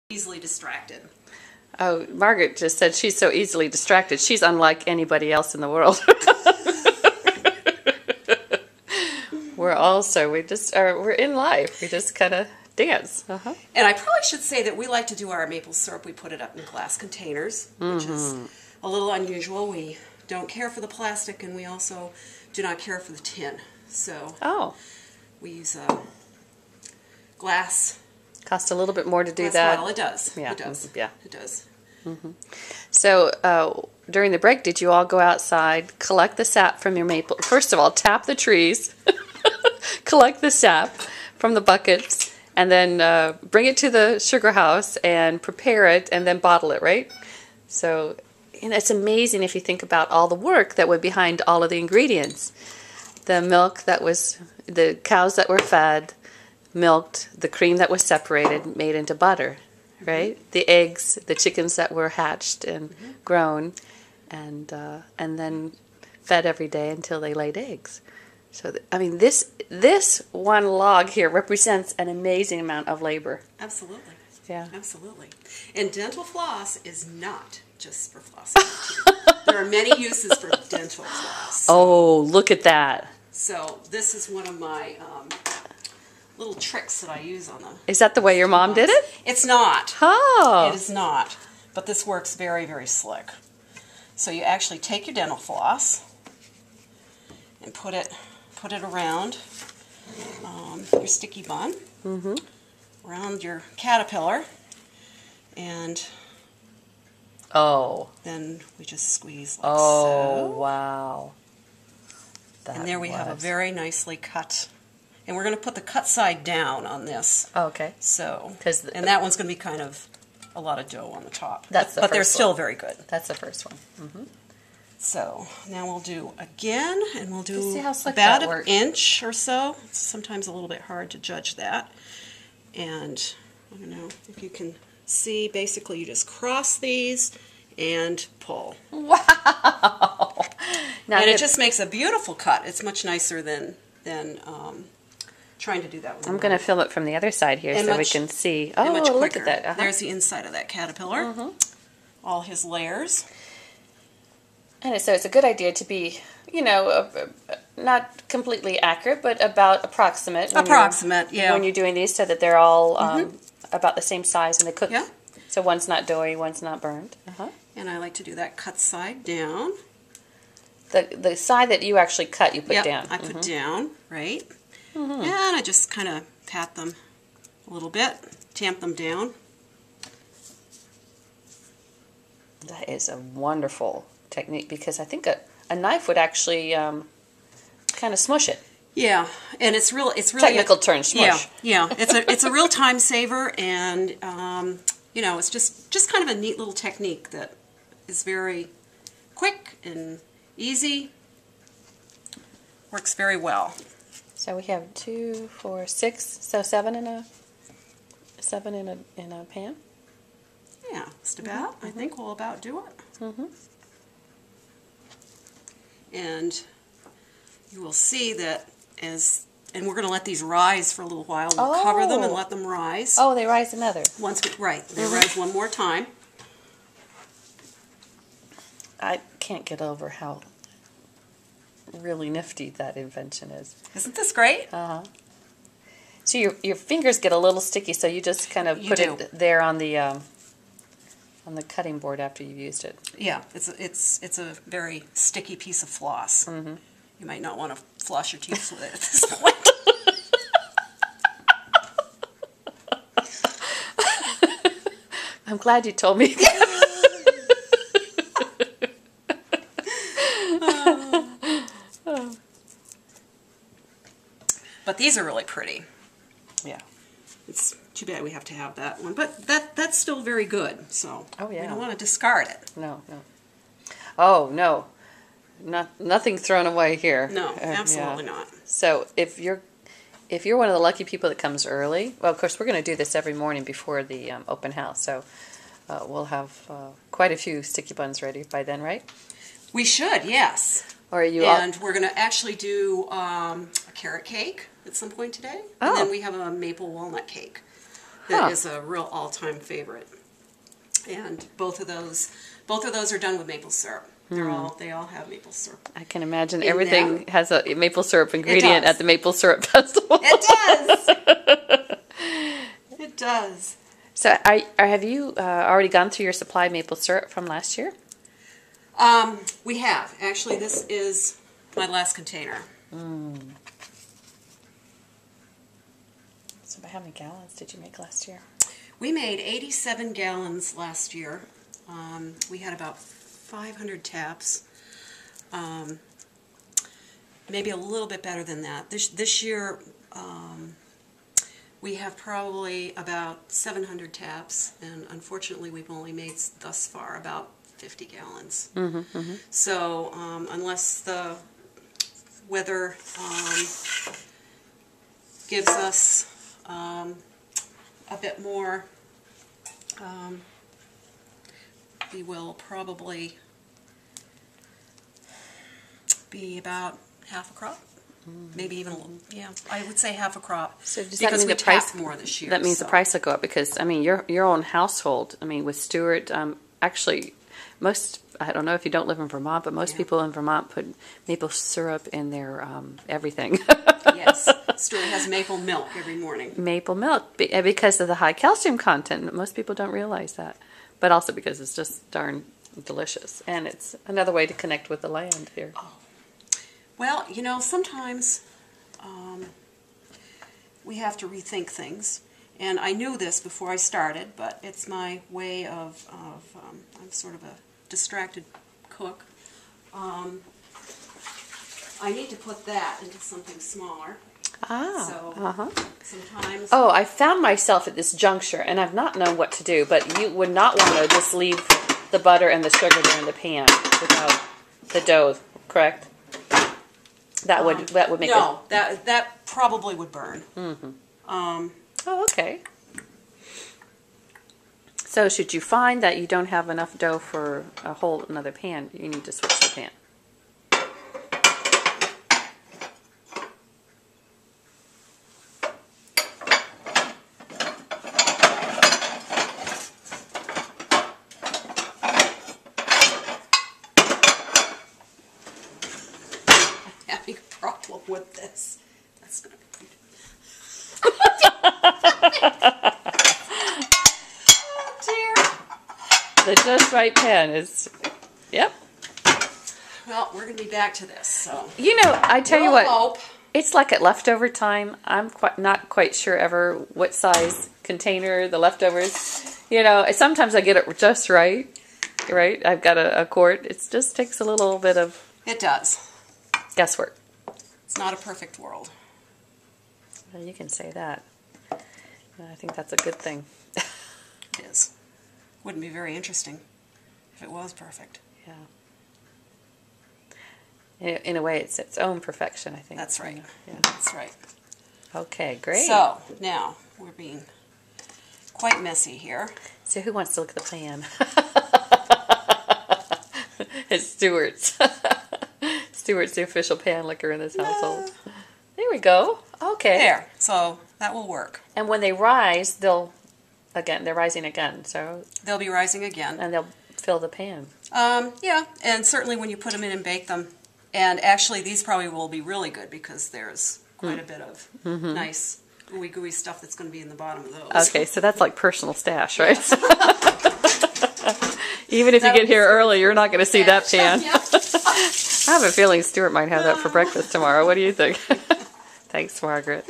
Easily distracted. Oh, Margaret just said she's so easily distracted. She's unlike anybody else in the world. We're in life. We just kind of dance. And I probably should say that we like to do our maple syrup. We put it up in glass containers, which is a little unusual. We don't care for the plastic, and we also do not care for the tin. So we use glass. Cost a little bit more to do glass that. Bottle. It does. Yeah. It does. Yeah. It does. So during the break, did you all go outside, collect the sap from your maple? First of all, tap the trees, collect the sap from the buckets, and then bring it to the sugar house and prepare it and then bottle it, right? So it's amazing if you think about all the work that went behind all of the ingredients. The milk the cows that were fed, milked, the cream that was separated, made into butter, right? The eggs, the chickens that were hatched and grown, and then fed every day until they laid eggs. So, this one log here represents an amazing amount of labor. Absolutely. Yeah. Absolutely. And dental floss is not just for flossing. There are many uses for dental floss. Oh, look at that. So this is one of my little tricks that I use on them. Is that the way your mom did it? It's not. Oh. It is not. But this works very, very slick. So you actually take your dental floss and put it around your sticky bun, around your caterpillar, and then we just squeeze like so. Oh, wow. And there we have a very nicely cut. And we're going to put the cut side down on this. Oh, okay. So, and that one's going to be kind of a lot of dough on the top. But they're still very good. That's the first one. So now we'll do again, and we'll do about an inch or so. It's sometimes a little bit hard to judge that. And I don't know if you can see, basically you just cross these and pull. Wow! Now and it just makes a beautiful cut. It's much nicer than trying to do that one. I'm going to film it from the other side here so we can see. Oh, look at that. There's the inside of that caterpillar. All his layers. And so it's a good idea to be, not completely accurate, but about approximate. When you're doing these so that they're all about the same size and they cook. Yeah. So one's not doughy, one's not burned. And I like to do that cut side down. The side that you actually cut, you put down. I put down, right? And I just kind of pat them a little bit, tamp them down. That is a wonderful technique because I think a knife would actually kind of smush it. Yeah, and it's really technical term, smush. Yeah. It's a real time saver, and it's just kind of a neat little technique that is very quick and easy. Works very well. So we have 2, 4, 6, so 7 in a pan. Yeah, just about. I think we'll about do it. And you will see that and we're going to let these rise for a little while. We'll cover them and let them rise. Oh, they rise another. They rise one more time. I can't get over how really nifty that invention is. Isn't this great? So your fingers get a little sticky, so you just kind of put it there on the cutting board after you've used it. Yeah, it's a very sticky piece of floss. You might not want to floss your teeth with it at this point. I'm glad you told me. But these are really pretty. Yeah. It's too bad we have to have that one. But that's still very good. So we don't want to discard it. No. Oh, no. Nothing thrown away here. No, absolutely not. So if you're one of the lucky people that comes early, well, of course, we're going to do this every morning before the open house. So we'll have quite a few sticky buns ready by then, right? We should, yes. Or are you we're going to actually do a carrot cake at some point today. And then we have a maple walnut cake. that is a real all-time favorite. And both of those are done with maple syrup. They all have maple syrup. I can imagine in everything them. has a maple syrup ingredient at the Maple Syrup Festival. It does. It does. So have you already gone through your supply of maple syrup from last year? We have. Actually, this is my last container. So how many gallons did you make last year? We made 87 gallons last year. We had about 500 taps. Maybe a little bit better than that. This year, we have probably about 700 taps, and unfortunately we've only made thus far about 50 gallons. So unless the weather gives us a bit more, we will probably be about half a crop. Maybe even a little, yeah. I would say half a crop. So does because that mean we the price tapped more this year? That means the price will go up because I mean your own household. I mean with Stuart, actually, most I don't know if you don't live in Vermont, but most people in Vermont put maple syrup in their everything. Yes, Stuart has maple milk every morning. Maple milk because of the high calcium content. Most people don't realize that, but also because it's just darn delicious, and it's another way to connect with the land here. Oh. Well, you know, sometimes we have to rethink things, and I knew this before I started, but it's my way of I'm sort of a distracted cook. I need to put that into something smaller. So sometimes... Oh, I found myself at this juncture, and I've not known what to do, but you would not want to just leave the butter and the sugar there in the pan without the dough, correct? That would make that probably would burn. Oh, okay. So should you find that you don't have enough dough for a whole another pan, you need to switch the pan. Having a problem with this. That's going to be Oh dear. The just right pan is, yep. Well, we're going to be back to this. So You know, I tell you what, hope. it's like at leftover time. I'm not quite sure ever what size container the leftovers. You know, sometimes I get it just right. Right, I've got a quart. It just takes a little bit of It does. guesswork. It's not a perfect world. Well, you can say that. I think that's a good thing. It is. Wouldn't be very interesting if it was perfect. Yeah. In a way, it's its own perfection, I think. That's right. Yeah. That's right. Okay, great. So, now, we're being quite messy here. So who wants to look at the pan? It's Stuart's. Stuart's the official pan licker in this household. There we go. Okay. There. So, that will work. And when they rise, they're rising again. So They'll be rising again. and they'll fill the pan. Yeah, and certainly when you put them in and bake them. And actually, these probably will be really good because there's quite a bit of nice gooey, gooey stuff that's going to be in the bottom of those. Okay, so that's like personal stash, right? Even if you get here early, you're not going to see that pan. Yeah. I have a feeling Stuart might have that for breakfast tomorrow. What do you think? Thanks, Margaret.